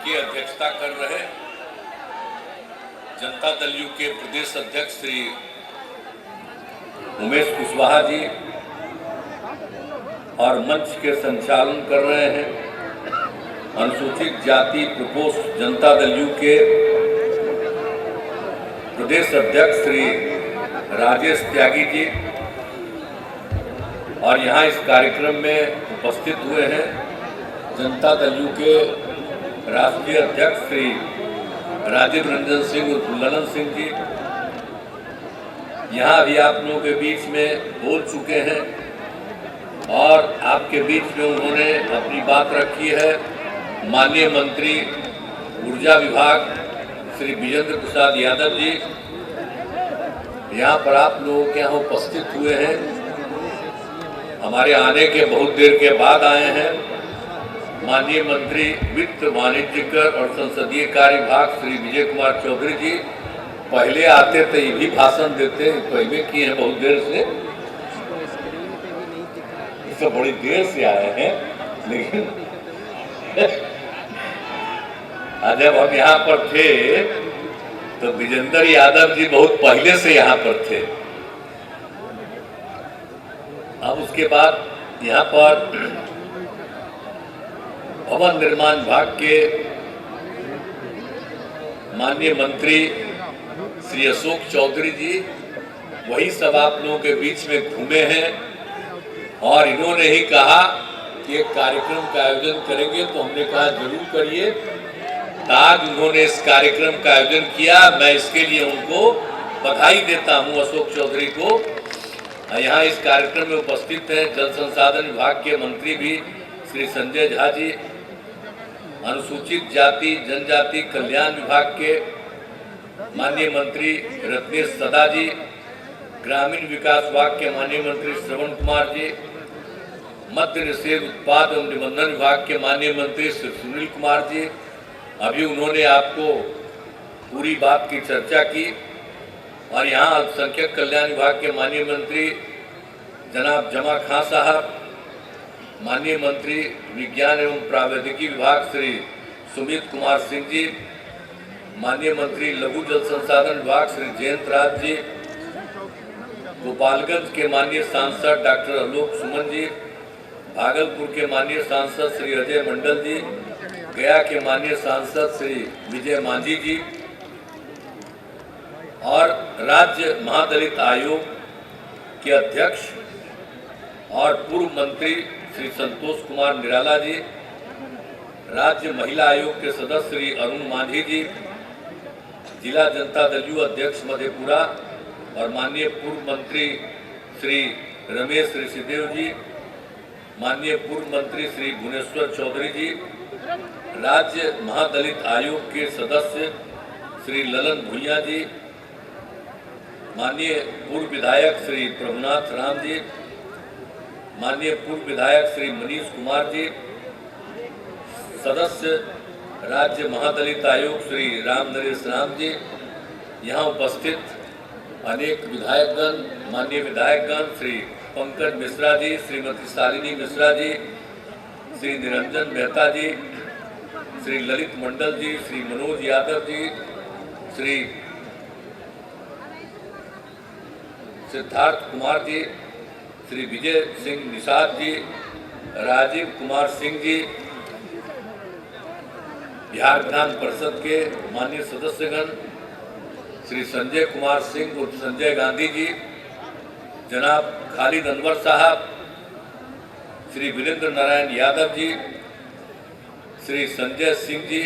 की अध्यक्षता कर रहे जनता दल यू के प्रदेश अध्यक्ष श्री उमेश कुशवाहा जी और मंच के संचालन कर रहे हैं अनुसूचित जाति प्रकोष्ठ जनता दल यू के प्रदेश अध्यक्ष श्री राजेश त्यागी जी और यहाँ इस कार्यक्रम में उपस्थित हुए हैं जनता दल यू के राष्ट्रीय अध्यक्ष श्री राजीव रंजन सिंह उर्फ ललन सिंह जी यहाँ भी आप लोगों के बीच में बोल चुके हैं और आपके बीच में उन्होंने अपनी बात रखी है। माननीय मंत्री ऊर्जा विभाग श्री विजेंद्र प्रसाद यादव जी यहाँ पर आप लोगों के यहाँ उपस्थित हुए हैं, हमारे आने के बहुत देर के बाद आए हैं। माननीय मंत्री वित्त वाणिज्य कर और संसदीय कार्य विभाग श्री विजय कुमार चौधरी जी पहले आते थे, ये भी भाषण देते, पहले किए हैं बहुत देर से, इससे बड़ी देर से आए हैं, लेकिन जब हम यहाँ पर थे तो विजेंद्र यादव जी बहुत पहले से यहाँ पर थे। अब उसके बाद यहाँ पर भवन निर्माण विभाग के माननीय मंत्री श्री अशोक चौधरी जी वही सब आप लोगों के बीच में घूमे हैं और इन्होंने ही कहा कि एक कार्यक्रम का आयोजन करेंगे, तो हमने कहा जरूर करिए। आज उन्होंने इस कार्यक्रम का आयोजन किया, मैं इसके लिए उनको बधाई देता हूं, अशोक चौधरी को। यहाँ इस कार्यक्रम में उपस्थित हैं जल संसाधन विभाग के मंत्री भी श्री संजय झा जी, अनुसूचित जाति जनजाति कल्याण विभाग के माननीय मंत्री रत्नेश सदा जी, ग्रामीण विकास विभाग के माननीय मंत्री श्रवण कुमार जी, मद्य निषेध उत्पाद एवं निबंधन विभाग के माननीय मंत्री श्री सुनील कुमार जी। अभी उन्होंने आपको पूरी बात की चर्चा की और यहाँ अल्पसंख्यक कल्याण विभाग के माननीय मंत्री जनाब जमा खां साहब, माननीय मंत्री विज्ञान एवं प्रावैधिकी विभाग श्री सुमित कुमार सिंह जी, माननीय मंत्री लघु जल संसाधन विभाग श्री जयंत राज जी, गोपालगंज के माननीय सांसद डॉक्टर आलोक सुमन जी, भागलपुर के माननीय सांसद श्री अजय मंडल जी, गया के माननीय सांसद श्री विजय मांझी जी और राज्य महादलित आयोग के अध्यक्ष और पूर्व मंत्री श्री संतोष कुमार निराला जी, राज्य महिला आयोग के सदस्य श्री अरुण मांझी जी, जिला जनता दल यू अध्यक्ष मधेपुरा और माननीय पूर्व मंत्री श्री रमेश ऋषिदेव जी, माननीय पूर्व मंत्री श्री भुवनेश्वर चौधरी जी, राज्य महादलित आयोग के सदस्य श्री ललन भुइया जी, माननीय पूर्व विधायक श्री प्रभुनाथ राम जी, माननीय पूर्व विधायक श्री मनीष कुमार जी, सदस्य राज्य महादलित आयोग श्री राम नरेश राम जी, यहाँ उपस्थित अनेक विधायकगण, माननीय विधायकगण श्री पंकज मिश्रा जी, श्रीमती शालिनी मिश्रा जी, श्री निरंजन मेहता जी, श्री ललित मंडल जी, श्री मनोज यादव जी, श्री सिद्धार्थ कुमार जी, श्री विजय सिंह निषाद जी, राजीव कुमार सिंह जी, बिहार विधान परिषद के माननीय सदस्यगण श्री संजय कुमार सिंह उर्फ संजय गांधी जी, जनाब खालिद अनवर साहब, श्री वीरेंद्र नारायण यादव जी, श्री संजय सिंह जी,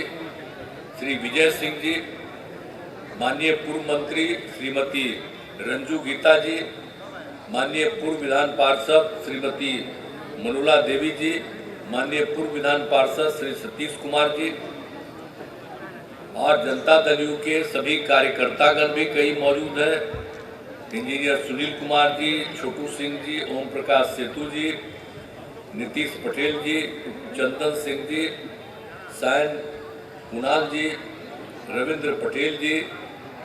श्री विजय सिंह जी, माननीय पूर्व मंत्री श्रीमती रंजू गीता जी, माननीय पूर्व विधान पार्षद श्रीमती मनुला देवी जी, माननीय पूर्व विधान पार्षद श्री सतीश कुमार जी और जनता दल यू के सभी कार्यकर्तागण भी कई मौजूद हैं। इंजीनियर सुनील कुमार जी, छोटू सिंह जी, ओम प्रकाश सेतु जी, नीतीश पटेल जी, चंदन सिंह जी, सायन कुणाल जी, रविंद्र पटेल जी,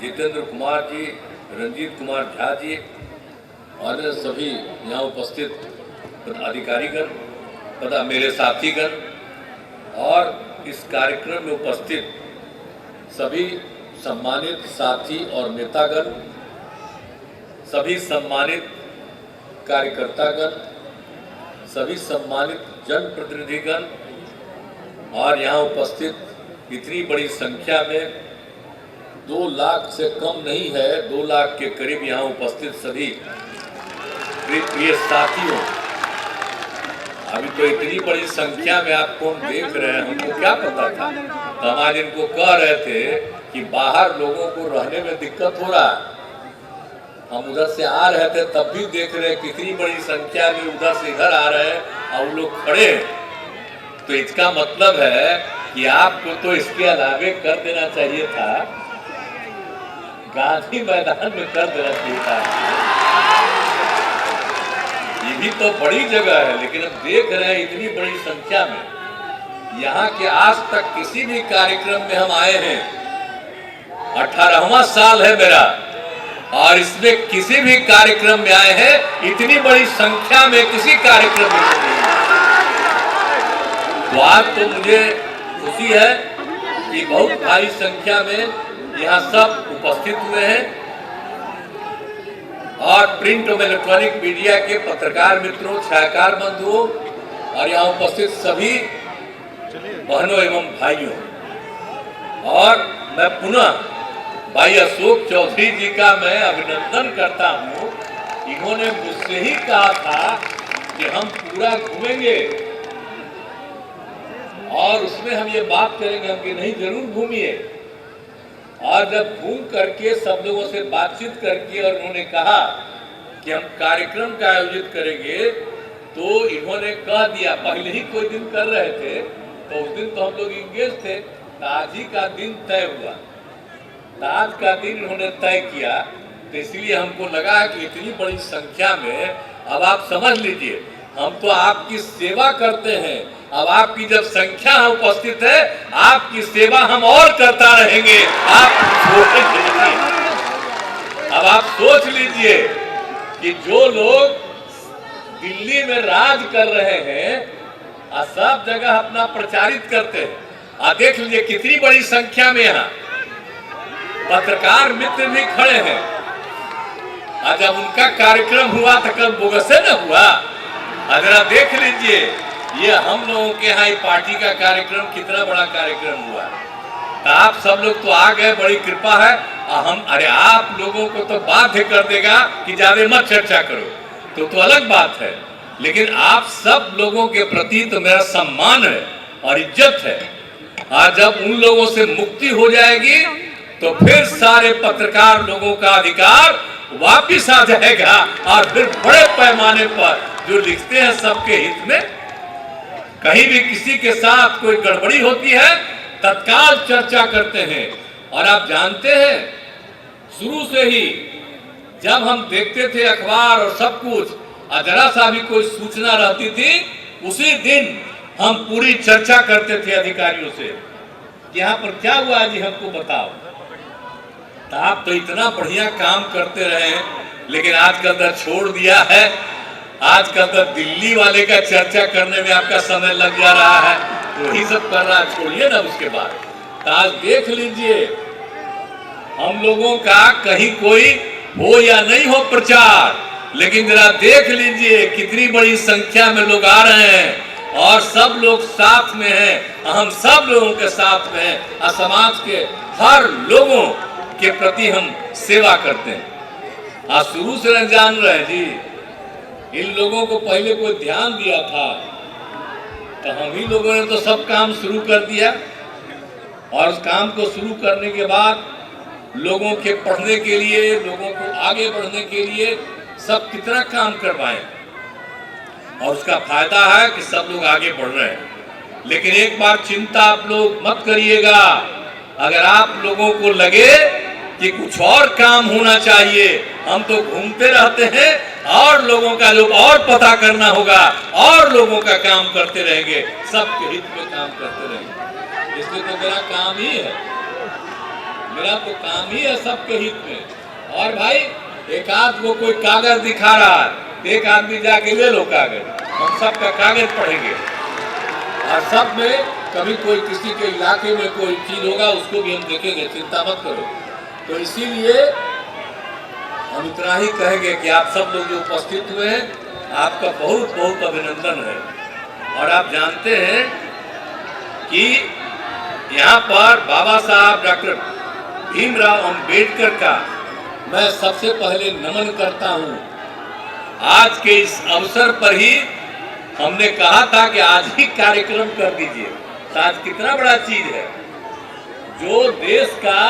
जितेंद्र कुमार जी, रंजीत कुमार झा जी और सभी यहाँ उपस्थित पदाधिकारीगण, मेरे साथीगण और इस कार्यक्रम में उपस्थित सभी सम्मानित साथी और नेतागण, सभी सम्मानित कार्यकर्तागण, सभी सम्मानित जनप्रतिनिधिगण और यहाँ उपस्थित इतनी बड़ी संख्या में 2 लाख से कम नहीं है, 2 लाख के करीब यहाँ उपस्थित सभी प्रिय साथियों, अभी तो इतनी बड़ी संख्या में आप कौन देख रहे हैं, हमको क्या पता था। तो हम आज इनको कह रहे थे कि बाहर लोगों को रहने में दिक्कत हो रहा है। हम उधर से आ रहे थे तब भी देख रहे हैं कितनी बड़ी संख्या में उधर से इधर आ रहे हैं और लोग खड़े हैं। तो इसका मतलब है कि आपको तो इसके अलावे कर देना चाहिए था, गांधी मैदान में कर देना चाहिए था। ये भी तो बड़ी जगह है, लेकिन अब देख रहे हैं इतनी बड़ी संख्या में। यहाँ के आज तक किसी भी कार्यक्रम में हम आए हैं, 18वां साल है मेरा, और इसमें किसी भी कार्यक्रम में आए हैं इतनी बड़ी संख्या में किसी कार्यक्रम में नहीं। तो आज तो मुझे खुशी है कि बहुत भारी संख्या में यहाँ सब उपस्थित हुए हैं और प्रिंट और इलेक्ट्रॉनिक मीडिया के पत्रकार मित्रों, छायाकार बंधुओं और यहाँ उपस्थित सभी बहनों एवं भाइयों, और मैं पुनः भाई अशोक चौधरी जी का मैं अभिनंदन करता हूँ। इन्होंने मुझसे ही कहा था कि हम पूरा घूमेंगे और उसमें हम ये बात करेंगे, हम कि नहीं जरूर घूमिए। और जब घूम करके सब लोगों से बातचीत करके और उन्होंने कहा कि हम कार्यक्रम का आयोजित करेंगे, तो इन्होंने कह दिया, पहले ही कोई दिन कर रहे थे तो उस दिन तो हम लोग इंगेज थे, आज ही का दिन तय हुआ, आज का दिन इन्होंने तय किया। तो इसलिए हमको लगा कि इतनी बड़ी संख्या में, अब आप समझ लीजिए हम तो आपकी सेवा करते हैं, अब आपकी जब संख्या उपस्थित है आपकी सेवा हम और करता रहेंगे। अब आप सोच लीजिए कि जो लोग दिल्ली में राज कर रहे हैं सब जगह अपना प्रचारित करते हैं, देख लीजिए कितनी बड़ी संख्या में यहाँ पत्रकार मित्र भी खड़े हैं। आज जब उनका कार्यक्रम हुआ तो कल बोगस से न हुआ। जरा देख लीजिए ये हम लोगों के यहाँ पार्टी का कार्यक्रम कितना बड़ा कार्यक्रम हुआ। तो आप सब लोग तो आ गए, बड़ी कृपा है। हम अरे आप लोगों को तो बाध्य कर देगा कि ज्यादा मत चर्चा करो, तो अलग बात है, लेकिन आप सब लोगों के प्रति तो मेरा सम्मान है और इज्जत है। आज जब उन लोगों से मुक्ति हो जाएगी तो फिर सारे पत्रकार लोगों का अधिकार वापिस आ जाएगा और फिर बड़े पैमाने पर जो लिखते हैं सबके हित में, कहीं भी किसी के साथ कोई गड़बड़ी होती है तत्काल चर्चा करते हैं। और आप जानते हैं शुरू से ही जब हम देखते थे अखबार और सब कुछ, जरा सा भी कोई सूचना रहती थी उसी दिन हम पूरी चर्चा करते थे अधिकारियों से, यहाँ पर क्या हुआ जी हमको बताओ। तो आप तो इतना बढ़िया काम करते रहे, लेकिन आजकल तो छोड़ दिया है। आजकल तो दिल्ली वाले का चर्चा करने में आपका समय लग जा रहा है, वही सब कर रहा है, छोड़िए ना उसके बाद। तो आज देख लीजिए हम लोगों का कहीं कोई हो या नहीं हो प्रचार, लेकिन जरा देख लीजिए कितनी बड़ी संख्या में लोग आ रहे हैं और सब लोग साथ में हैं। हम सब लोगों के साथ में हैं और समाज के हर लोगों के प्रति हम सेवा करते हैं। आज शुरू से जान रहे जी, इन लोगों को पहले कोई ध्यान दिया था तो हम ही लोगों ने तो सब काम शुरू कर दिया, और उस काम को शुरू करने के बाद लोगों के पढ़ने के लिए, लोगों को आगे बढ़ने के लिए सब कितना काम करवाएं, और उसका फायदा है कि सब लोग आगे बढ़ रहे हैं। लेकिन एक बार चिंता आप लोग मत करिएगा, अगर आप लोगों को लगे कि कुछ और काम होना चाहिए, हम तो घूमते रहते हैं और लोगों का जो और पता करना होगा और लोगों का काम करते रहेंगे, सबके हित में काम करते रहेंगे। इसलिए तो मेरा काम ही है, मेरा तो काम ही है सबके हित में। और भाई एक आध को कोई कागज दिखा रहा है, एक आदमी जाके ले लो कागज, हम सबका कागज पढ़ेंगे। और सब में कभी कोई किसी के इलाके में कोई चीज होगा उसको भी हम देखेंगे, चिंता मत करो। तो इसीलिए हम इतना ही कहेंगे कि आप सब लोग जो उपस्थित हुए हैं, आपका बहुत बहुत अभिनंदन है। और आप जानते हैं कि यहाँ पर बाबा साहब डॉक्टर भीमराव अंबेडकर का मैं सबसे पहले नमन करता हूँ। आज के इस अवसर पर ही हमने कहा था कि आज ही कार्यक्रम कर दीजिए। तो आज कितना बड़ा चीज है, जो देश का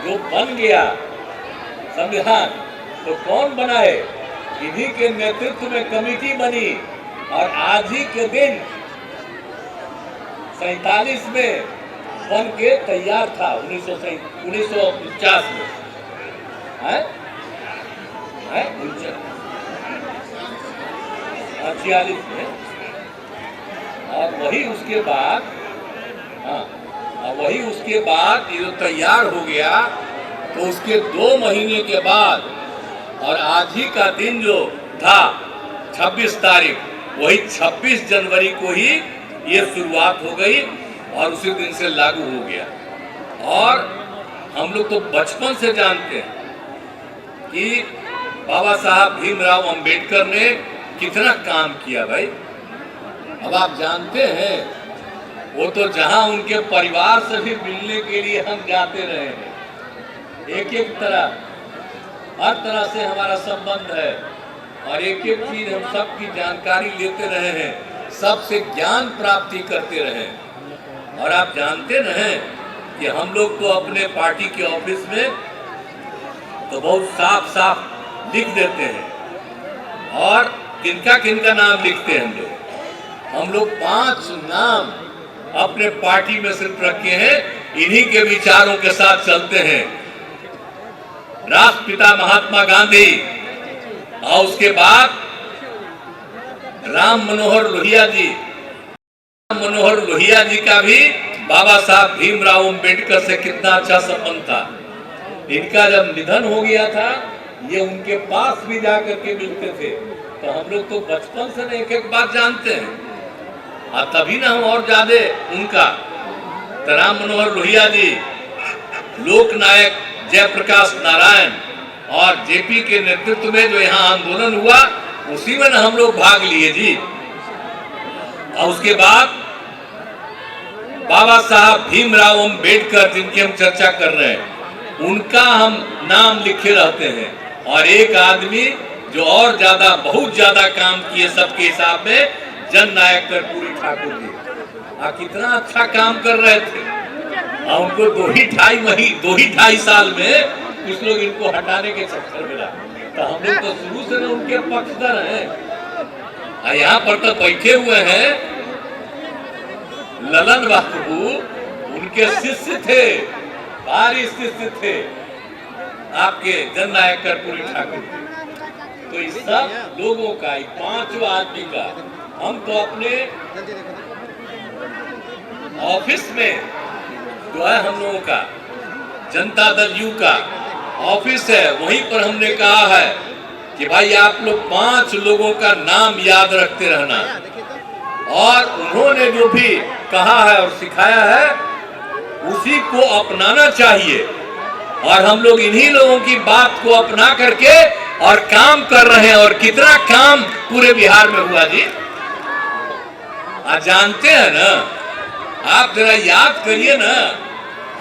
जो बन गया संविधान, तो कौन बनाए? इन्हीं के नेतृत्व में कमेटी बनी और आज ही के दिन 47 में बन के तैयार था। 1949 में है 46 में, और वही उसके बाद वही उसके बाद ये जो तैयार हो गया, तो उसके 2 महीने के बाद और आज ही का दिन जो था 26 तारीख, वही 26 जनवरी को ही ये शुरुआत हो गई और उसी दिन से लागू हो गया। और हम लोग तो बचपन से जानते हैं कि बाबा साहब भीमराव अंबेडकर ने कितना काम किया भाई। अब आप जानते हैं, वो तो जहां उनके परिवार से भी मिलने के लिए हम जाते रहे हैं, एक एक तरह हर तरह से हमारा संबंध है और एक एक चीज हम सबकी जानकारी लेते रहे हैं, सबसे ज्ञान प्राप्ति करते रहे। और आप जानते रहे कि हम लोग तो अपने पार्टी के ऑफिस में तो बहुत साफ साफ लिख देते हैं। और किनका किनका नाम लिखते हैं हम लोग 5 नाम अपने पार्टी में सिर्फ रखे हैं, इन्हीं के विचारों के साथ चलते हैं। राष्ट्रपिता महात्मा गांधी, और उसके बाद राम मनोहर लोहिया जी। राम मनोहर लोहिया जी का भी बाबा साहब भीमराव अंबेडकर से कितना अच्छा संबंध था। इनका जब निधन हो गया था, ये उनके पास भी जाकर के मिलते थे। तो हम लोग तो बचपन से एक एक बात जानते हैं, और तभी ना हम और ज्यादा उनका। तो राम मनोहर लोहिया जी, लोक नायक जयप्रकाश नारायण और जेपी के नेतृत्व में जो यहाँ आंदोलन हुआ, उसी में ना हम लोग भाग लिए जी। और उसके बाद बाबा साहब भीमराव अंबेडकर, जिनकी हम चर्चा कर रहे हैं, उनका हम नाम लिखे रहते हैं। और एक आदमी जो और ज्यादा बहुत ज्यादा काम किए सबके हिसाब में, जन नायक कर्पूरी ठाकुर जी। कितना अच्छा काम कर रहे थे। और उनको 2-2.5 साल में कुछ लोग इनको हटाने के चक्कर मिला। तो हम लोग तो शुरू से ना उनके पक्षधर हैं। यहाँ पर तो बैठे हुए हैं ललन बाबू, उनके शिष्य थे, भारी शिष्य थे आपके जन नायक कर्पूरी ठाकुर। तो इस सब लोगों का, 5 आदमी का, हम तो अपने ऑफिस में जो है हम लोगों का जनता दल यू का ऑफिस है, वहीं पर हमने कहा है कि भाई आप लोग 5 लोगों का नाम याद रखते रहना। और उन्होंने जो भी कहा है और सिखाया है, उसी को अपनाना चाहिए। और हम लोग इन्हीं लोगों की बात को अपना करके और काम कर रहे हैं। और कितना काम पूरे बिहार में हुआ जी, आप जानते हैं ना। आप जरा याद करिए ना,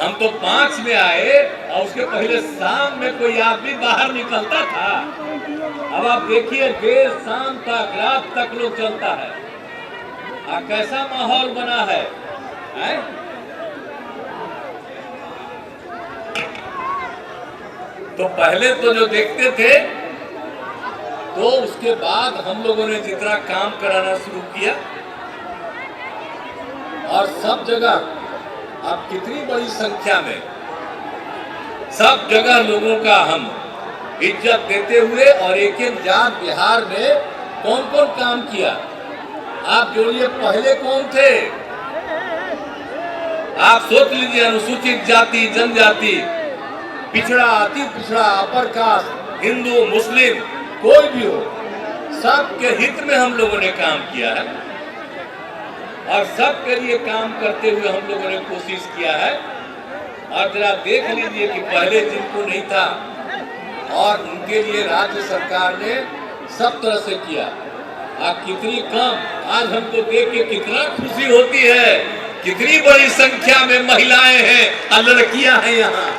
हम तो 5 में आए और उसके पहले शाम में कोई आदमी बाहर निकलता था। अब आप देखिए, देर शाम तक, रात तक लोग चलता है। कैसा माहौल बना है? तो पहले तो जो देखते थे, तो उसके बाद हम लोगों ने जितना काम कराना शुरू किया, और सब जगह अब कितनी बड़ी संख्या में सब जगह लोगों का हम इज्जत देते हुए, और एक एक जात बिहार में कौन कौन काम किया आप जोड़िए। पहले कौन थे? आप सोच लीजिए, अनुसूचित जाति, जनजाति, पिछड़ा, अति पिछड़ा, अपर कास्ट, हिंदू, मुस्लिम, कोई भी हो, सबके हित में हम लोगों ने काम किया है। और सबके लिए काम करते हुए हम लोगों ने कोशिश किया है। और जरा देख लीजिए कि पहले जिनको नहीं था और उनके लिए राज्य सरकार ने सब तरह से किया। आप कितनी कम आज हमको देख के कितना खुशी होती है, कितनी बड़ी संख्या में महिलाएं हैं और लड़कियां हैं यहाँ।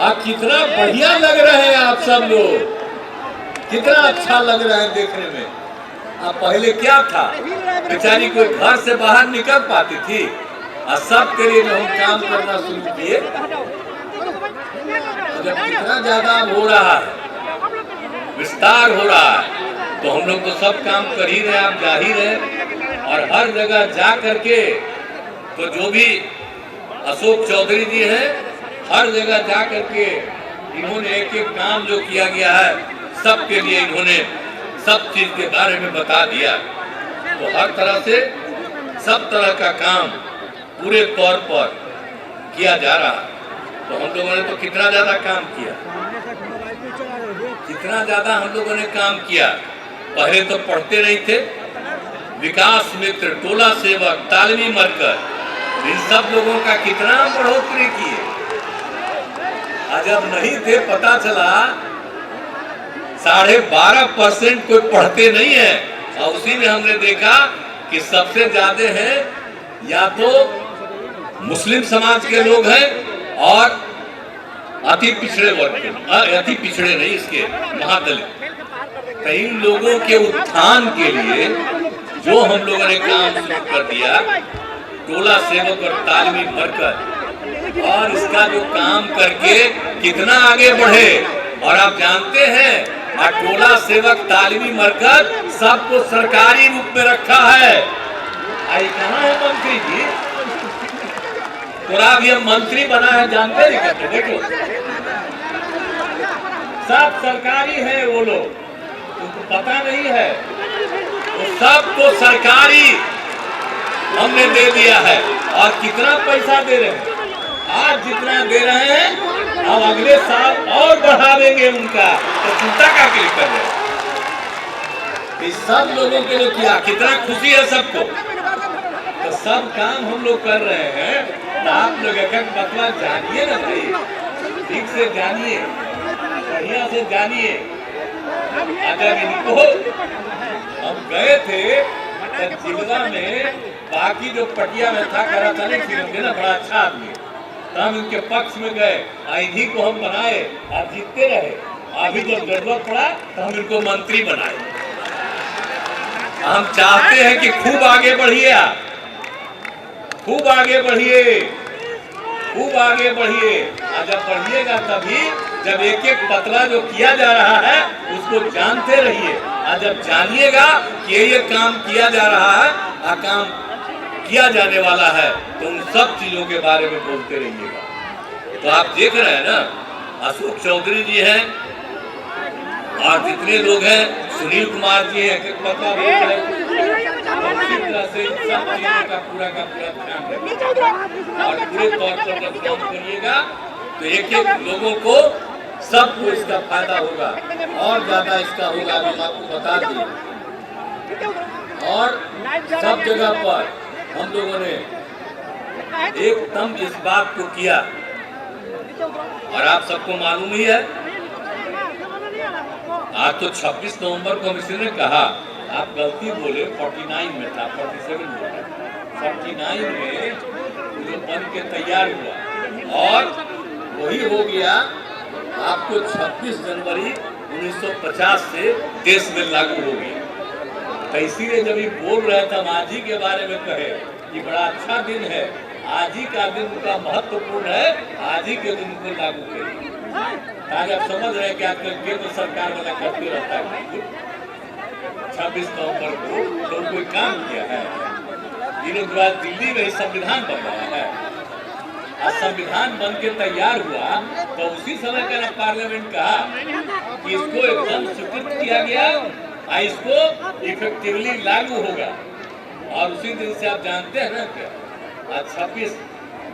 आप कितना बढ़िया लग रहे हैं, आप सब लोग कितना अच्छा लग रहा है देखने में। अब पहले क्या था, बेचारी कोई घर से बाहर निकल पाती थी और सबके लिए हम काम करना शुरू किए। तो जब कितना ज्यादा हो रहा है, विस्तार हो रहा है, तो हम लोग तो सब काम कर ही रहे, आप जा ही रहे। और हर जगह जा करके तो जो भी अशोक चौधरी जी हैं, हर जगह जा करके इन्होंने एक एक काम जो किया गया है सबके लिए इन्होंने सब चीज के बारे में बता दिया। तो हर तरह से सब तरह का काम पूरे तौर पर किया जा रहा है। तो हम लोगों ने तो कितना ज्यादा काम किया, कितना ज्यादा हम लोगों ने काम किया। पहले तो पढ़ते नहीं थे, विकास मित्र, टोला सेवक, तालमी मरकज, इन सब लोगों का कितना बढ़ोतरी किए। जब नहीं थे पता चला 12.5% कोई पढ़ते नहीं है। और उसी में हमने देखा कि सबसे ज्यादा है या तो मुस्लिम समाज के लोग हैं और अति पिछड़े वर्ग के, अति पिछड़े नहीं, इसके महादलित। इन लोगों के उत्थान के लिए जो हम लोगों ने काम शुरू कर दिया, टोला सेवक और तालमी मरकज, और इसका जो काम करके कितना आगे बढ़े। और आप जानते हैं टोला सेवक तालमी मरकज सबको सरकारी रूप में रखा है। आई कहाँ है मंत्री जी, थोड़ा भी हम मंत्री बना है, जानते नहीं करते। देखो सब सरकारी है, वो लोग उनको पता नहीं है, तो सबको सरकारी हमने दे दिया है। और कितना पैसा दे रहे हैं, आज जितना दे रहे हैं अब अगले साल और बढ़ावेंगे उनका, तो चिंता का क्या कर रहे हैं। इस सब लोगों के लिए किया, कितना खुशी है सबको। तो सब काम हम लोग कर रहे हैं, तो आप लोग एक बतला जानिए ना भाई, ठीक से जानिए, बढ़िया से जानिए। अगर इनको हम गए थे तो जिला में बाकी जो पटिया में था, करा था नहीं फिर ना, बड़ा अच्छा आदमी, तो हम इनके पक्ष में गए, इन्हीं को हम बनाए और जीतते रहे। अभी जब जरूरत पड़ा तो हम इनको मंत्री बनाए। हम चाहते हैं कि खूब आगे बढ़िए, आप खूब आगे बढ़िए, खूब आगे बढ़िए। और जब बढ़िएगा तभी जब एक एक पतला जो किया जा रहा है उसको जानते रहिए। और जब जानिएगा कि ये काम किया जा रहा है और काम किया जाने वाला है, तो उन सब चीजों के बारे में बोलते रहिएगा। तो आप देख रहे हैं ना, अशोक चौधरी जी हैं और जितने लोग हैं, सुनील कुमार जी हैं, पता बोल रहे हैं, से सब चीजों का पूरा ध्यान रखिएगा और पूरे तौर पर जब काम करिएगा तो एक एक लोगों को सबको इसका फायदा होगा और ज्यादा इसका होगा। हम आपको बता दिए और सब जगह पर हम लोगों ने एकदम इस बात को किया। और आप सबको मालूम ही है, आज तो 26 नवंबर को किसी ने कहा, आप गलती बोले, 49 में था, 47 बोले, 49 में जो बन के तैयार हुआ और वही हो गया आपको 26 जनवरी 1950 से देश में लागू हो गया। तो इसीलिए जब ये बोल रहे थे, हम आज ही के बारे में कहे, ये बड़ा अच्छा दिन है, आज ही का दिन उनका महत्वपूर्ण है, आज ही के दिन को लागू करिए। आज आप समझ रहे हैं कि आजकल केंद्र सरकार वाला करते रहता है 26 नवंबर को तो कोई काम किया है। दिनों के बाद दिल्ली में संविधान बन रहा है, आज संविधान बन के तैयार हुआ तो उसी समय का पार्लियामेंट कहा कि इसको एकदम स्वीकृत किया गया, इसको इफेक्टिवली लागू होगा। और उसी दिन से आप जानते हैं ना क्या, आज 26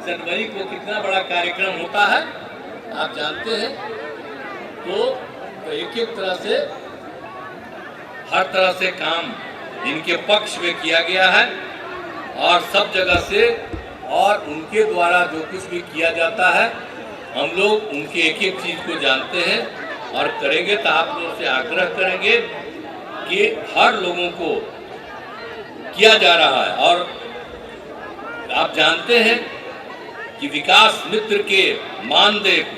जनवरी को कितना बड़ा कार्यक्रम होता है आप जानते हैं। तो एक एक तरह से हर तरह से काम इनके पक्ष में किया गया है और सब जगह से और उनके द्वारा जो कुछ भी किया जाता है हम लोग उनके एक एक चीज को जानते हैं और करेंगे। तो आप लोगों से आग्रह करेंगे कि हर लोगों को किया जा रहा है। और आप जानते हैं कि विकास मित्र के मानदेय को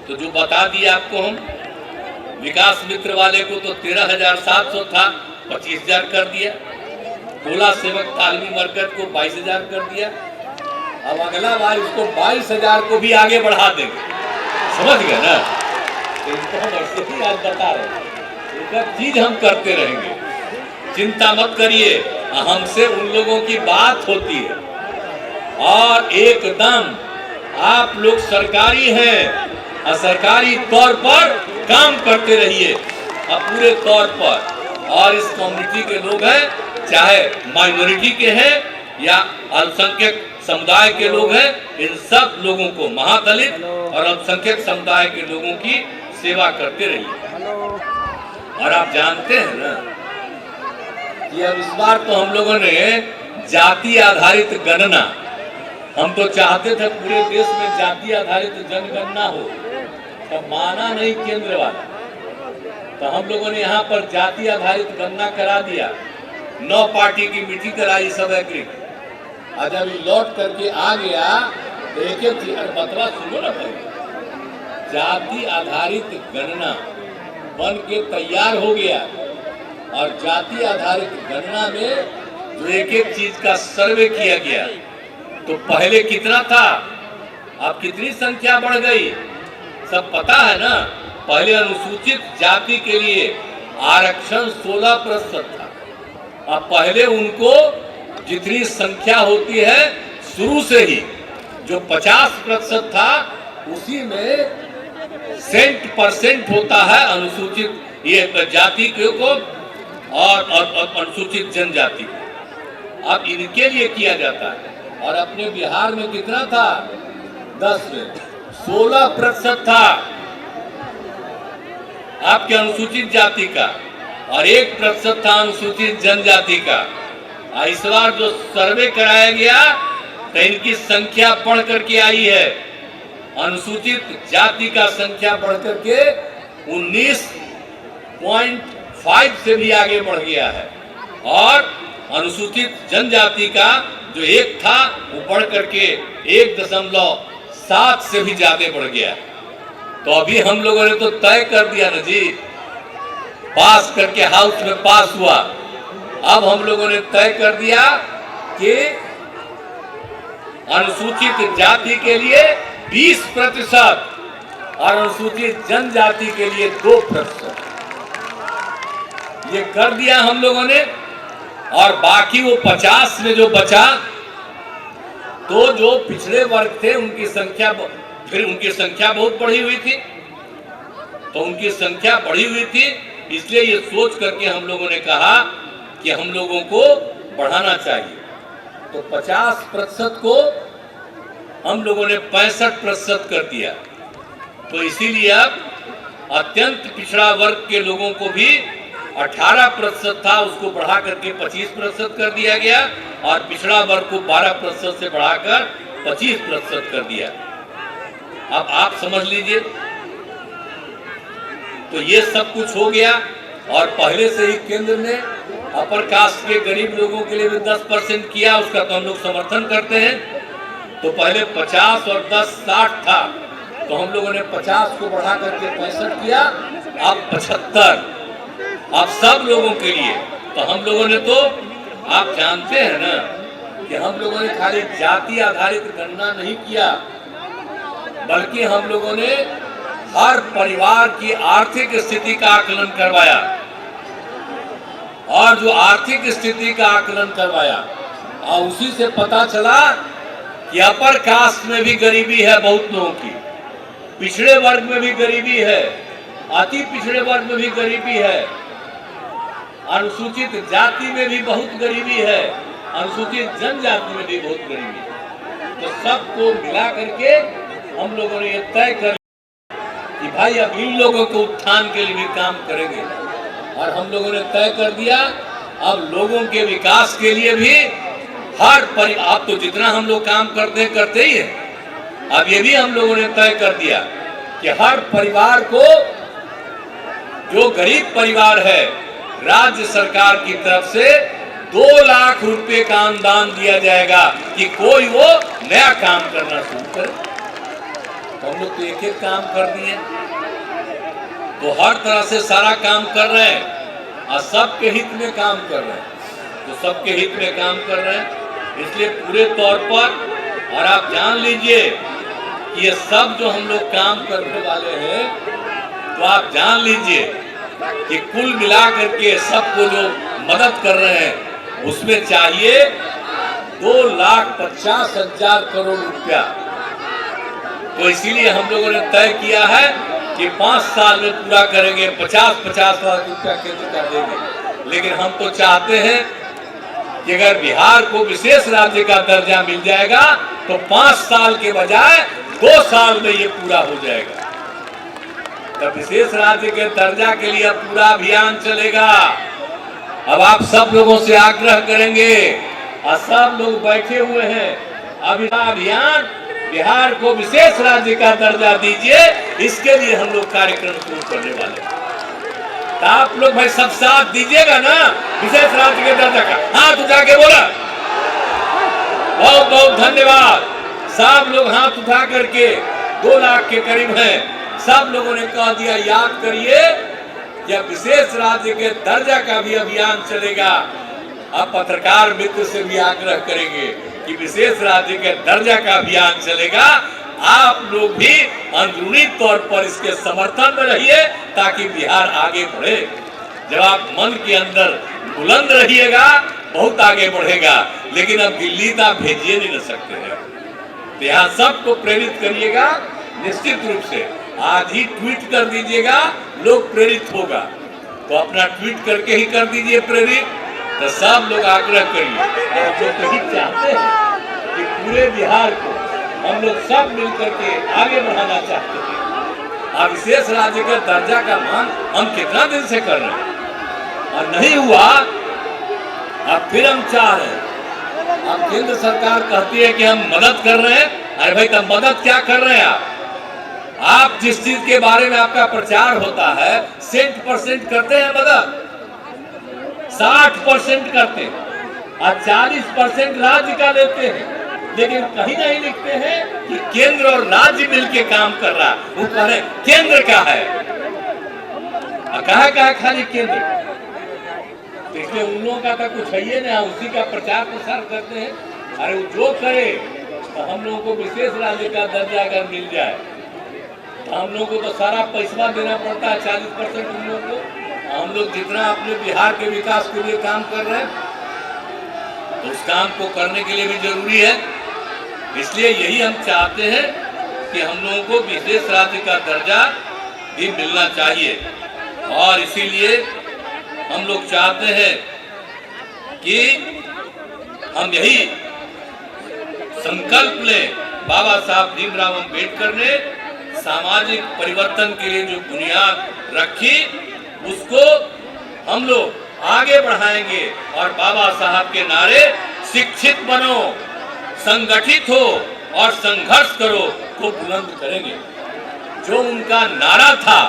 तो जो बता दिया आपको हम, विकास मित्र वाले को तो 13,700 था, 25,000 कर दिया। टोला सेवक तालमी मरकज को 22,000 कर दिया। अब अगला बार इसको 22,000 को भी आगे बढ़ा देंगे। समझ गए ना? तो इसको हम ऐसे ही आज बता रहे हैं, एक चीज हम करते रहेंगे, चिंता मत करिए। हमसे उन लोगों की बात होती है और एकदम आप लोग सरकारी हैं, सरकारी तौर पर काम करते रहिए पूरे तौर पर। और इस कम्युनिटी के लोग हैं, चाहे माइनॉरिटी के हैं या अल्पसंख्यक समुदाय के लोग हैं, इन सब लोगों को, महादलित और अल्पसंख्यक समुदाय के लोगों की सेवा करते रहिए। और आप जानते हैं ना कि अब इस बार तो हम लोगों ने जाति आधारित गणना, हम तो चाहते थे पूरे देश में जाति आधारित जनगणना हो, तब माना नहीं केंद्र वाला, तो हम लोगों ने यहाँ पर जाति आधारित गणना करा दिया। 9 पार्टी की मीटिंग कराई सब एग्रीक। आज जब लौट करके आ गया तो एक एक बतवा सुनो ना भाई, जाति आधारित गणना बन के तैयार हो गया और जाति आधारित गणना में जो एक एक चीज का सर्वे किया गया, तो पहले कितना था, अब कितनी संख्या बढ़ गई, सब पता है ना। पहले अनुसूचित जाति के लिए आरक्षण 16% था। अब पहले उनको जितनी संख्या होती है शुरू से ही जो 50% था, उसी में % होता है अनुसूचित ये जाति को और अनुसूचित जनजाति को। अब इनके लिए किया जाता है। और अपने बिहार में कितना था, 10 में 16% था आपके अनुसूचित जाति का और 1% था अनुसूचित जनजाति का। इस बार जो सर्वे कराया गया तो इनकी संख्या बढ़ करके आई है, अनुसूचित जाति का संख्या बढ़ करके 19.5 से भी आगे बढ़ गया है और अनुसूचित जनजाति का जो 1 था वो बढ़ करके 1.7 से भी ज्यादा बढ़ गया। तो अभी हम लोगों ने तो तय कर दिया ना जी, पास करके हाउस में पास हुआ। अब हम लोगों ने तय कर दिया कि अनुसूचित जाति के लिए 20% और अनुसूचित जनजाति के लिए 2%। ये कर दिया हम लोगों ने। और बाकी वो 50 में जो बचा, तो जो पिछड़े वर्ग थे उनकी संख्या, फिर उनकी संख्या बहुत बढ़ी हुई थी, तो उनकी संख्या बढ़ी हुई थी, इसलिए ये सोच करके हम लोगों ने कहा कि हम लोगों को बढ़ाना चाहिए। तो 50% को हम लोगों ने 65% कर दिया। तो इसीलिए अब अत्यंत पिछड़ा वर्ग के लोगों को भी 18% था, उसको बढ़ा करके 25% कर दिया गया और पिछड़ा वर्ग को 12% से बढ़ाकर 25% कर दिया। अब आप समझ लीजिए, तो ये सब कुछ हो गया। और पहले से ही केंद्र ने अपर कास्ट के गरीब लोगों के लिए भी 10% किया, उसका तो हम लोग समर्थन करते हैं। तो पहले 50 और 10 60 था, तो हम लोगों ने 50 को बढ़ा करके 65 किया, अब 75, अब सब लोगों के लिए। तो हम लोगों ने, तो आप जानते हैं ना कि हम लोगों ने खाली जाति आधारित गणना नहीं किया, बल्कि हम लोगों ने हर परिवार की आर्थिक स्थिति का आकलन करवाया। और जो आर्थिक स्थिति का आकलन करवाया और उसी से पता चला कि अपर कास्ट में भी गरीबी है बहुत लोगों की, पिछड़े वर्ग में भी गरीबी है, अति पिछड़े वर्ग में भी गरीबी है, अनुसूचित जाति में भी बहुत गरीबी है, अनुसूचित जनजाति में भी बहुत गरीबी है। तो सबको मिला करके हम लोगों ने ये तय कर कि भाई अब इन लोगों के उत्थान के लिए भी काम करेंगे। और हम लोगों ने तय कर दिया अब लोगों के विकास के लिए भी आप तो जितना हम लोग काम करते ही है। अब ये भी हम लोगों ने तय कर दिया कि हर परिवार को, जो गरीब परिवार है, राज्य सरकार की तरफ से 2 लाख रुपए का अनुदान दिया जाएगा कि कोई वो नया काम करना शुरू करे। तो हम लोग तो एक एक काम कर दिए, तो हर तरह से सारा काम कर रहे हैं और सबके हित में काम कर रहे हैं, तो सबके हित में काम कर रहे हैं। इसलिए पूरे तौर पर, और आप जान लीजिए कि ये सब जो हम लोग काम करने वाले हैं, तो आप जान लीजिए कि कुल मिलाकर के सबको जो मदद कर रहे हैं उसमें चाहिए 2,50,000 करोड़ रुपया। तो इसीलिए हम लोगों ने तय किया है कि 5 साल में पूरा करेंगे, 50-50 लाख रुपया केंद्र का देंगे। लेकिन हम तो चाहते हैं कि अगर बिहार को विशेष राज्य का दर्जा मिल जाएगा तो 5 साल के बजाय 2 साल में ये पूरा हो जाएगा। तब विशेष राज्य के दर्जा के लिए पूरा अभियान चलेगा। अब आप सब लोगों से आग्रह करेंगे, और सब लोग बैठे हुए हैं, अभियान बिहार को विशेष राज्य का दर्जा दीजिए, इसके लिए हम लोग कार्यक्रम शुरू करने वाले हैं। तो आप लोग भाई सब साथ दीजिएगा ना विशेष राज्य के दर्जा का? हाथ उठा के बोला। बहुत बहुत धन्यवाद। सब लोग हाथ उठा करके 2 लाख के करीब हैं, सब लोगों ने कह दिया। याद करिए, जब विशेष राज्य के दर्जा का भी अभियान चलेगा, अब पत्रकार मित्र से भी आग्रह करेंगे कि विशेष राज्य के दर्जा का अभियान चलेगा, आप लोग भी अंदरूनी तौर पर इसके समर्थन में रहिए ताकि बिहार आगे बढ़े। जब आप मन के अंदर बुलंद रहिएगा, बहुत आगे बढ़ेगा। लेकिन अब दिल्ली तो आप भेजिए नहीं सकते हैं, तो यहाँ सबको प्रेरित करिएगा। निश्चित रूप से आज ही ट्वीट कर दीजिएगा, लोग प्रेरित होगा। तो अपना ट्वीट करके ही कर दीजिए प्रेरित। तो सब लोग आग्रह करिए, और जो कहीं चाहते हैं कि पूरे बिहार को हम लोग सब मिलकर के आगे बढ़ाना चाहते हैं। अब विशेष राज्य का दर्जा का मांग हम कितना दिन से कर रहे हैं और नहीं हुआ, अब फिर हम चाह रहे हैं। अब केंद्र सरकार कहती है कि हम मदद कर रहे हैं। अरे भाई, तब मदद क्या कर रहे हैं आप जिस चीज के बारे में आपका प्रचार होता है 100% करते हैं मदद, 60% करते हैं और 40% राज्य का लेते हैं। लेकिन कहीं नहीं लिखते हैं कि केंद्र और राज्य मिलके काम कर रहा है। वो कह रहे केंद्र का है, कहा खाली केंद्र। तो इसलिए उन लोगों का तो कुछ है ही नहीं, उसी का प्रचार प्रसार करते हैं। अरे वो जो करे, तो हम लोगों को विशेष राज्य का दर्जा अगर मिल जाए तो हम लोगों को तो सारा पैसा देना पड़ता है, 40% उन लोगों को। हम लोग जितना अपने बिहार के विकास के लिए काम कर रहे हैं, तो उस काम को करने के लिए भी जरूरी है। इसलिए यही हम चाहते हैं कि हम लोगों को विशेष राज्य का दर्जा भी मिलना चाहिए। और इसीलिए हम लोग चाहते हैं कि हम यही संकल्प लें। बाबा साहब भीमराव अम्बेडकर ने सामाजिक परिवर्तन के लिए जो बुनियाद रखी, उसको हम लोग आगे बढ़ाएंगे। और बाबा साहब के नारे शिक्षित बनो, संगठित हो और संघर्ष करो को बुलंद करेंगे। जो उनका नारा था,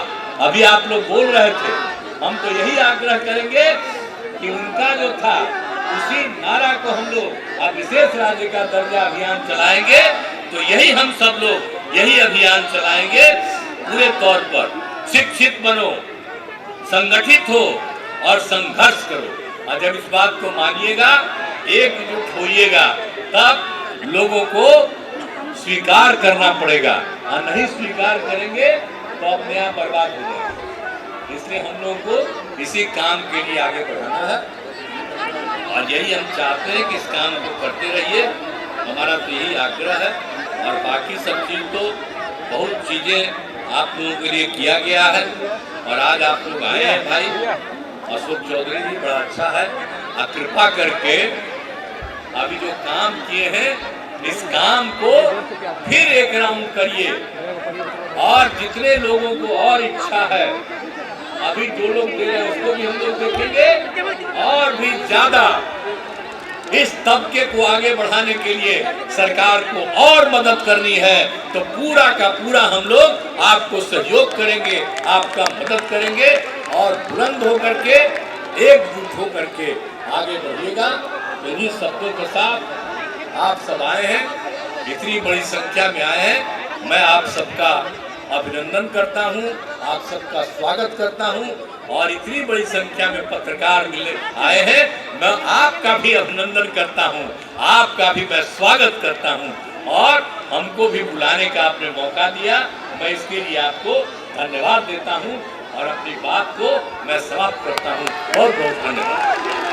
अभी आप लोग बोल रहे थे, हम तो यही आग्रह करेंगे कि उनका जो था उसी नारा को हम लोग अब विशेष राज्य का दर्जा अभियान चलाएंगे। तो यही हम सब लोग यही अभियान चलाएंगे पूरे तौर पर। शिक्षित बनो, संगठित हो और संघर्ष करो। और जब इस बात को मानिएगा, एकजुट होइएगा, तब लोगों को स्वीकार करना पड़ेगा। और नहीं स्वीकार करेंगे तो अपने आप बर्बाद हो जाएगा। इसलिए हम लोगों को इसी काम के लिए आगे बढ़ाना है और यही हम चाहते हैं कि इस काम को करते रहिए। हमारा तो यही आग्रह है। और बाकी सब चीज तो बहुत चीजें आप लोगों के लिए किया गया है। और आज आप लोग आए हैं भाई, अशोक चौधरी जी, बड़ा अच्छा है। कृपा करके अभी जो काम किए हैं, इस काम को फिर एक राउंड करिए। और जितने लोगों को और इच्छा है अभी जो लोग दे रहे हैं उसको भी हम लोग देखेंगे और भी ज्यादा इस तबके को आगे बढ़ाने के लिए सरकार को और मदद करनी है तो पूरा का पूरा हम लोग आपको सहयोग करेंगे, आपका मदद करेंगे और बुलंद होकर के एकजुट होकर के आगे बढ़िएगा। इन्हीं शब्दों के साथ आप सब आए हैं, इतनी बड़ी संख्या में आए हैं, मैं आप सबका अभिनंदन करता हूं, आप सबका स्वागत करता हूं और इतनी बड़ी संख्या में पत्रकार मिले आए हैं, मैं आपका भी अभिनंदन करता हूं, आपका भी मैं स्वागत करता हूं और हमको भी बुलाने का आपने मौका दिया, मैं इसके लिए आपको धन्यवाद देता हूं और अपनी बात को मैं समाप्त करता हूं। बहुत बहुत धन्यवाद।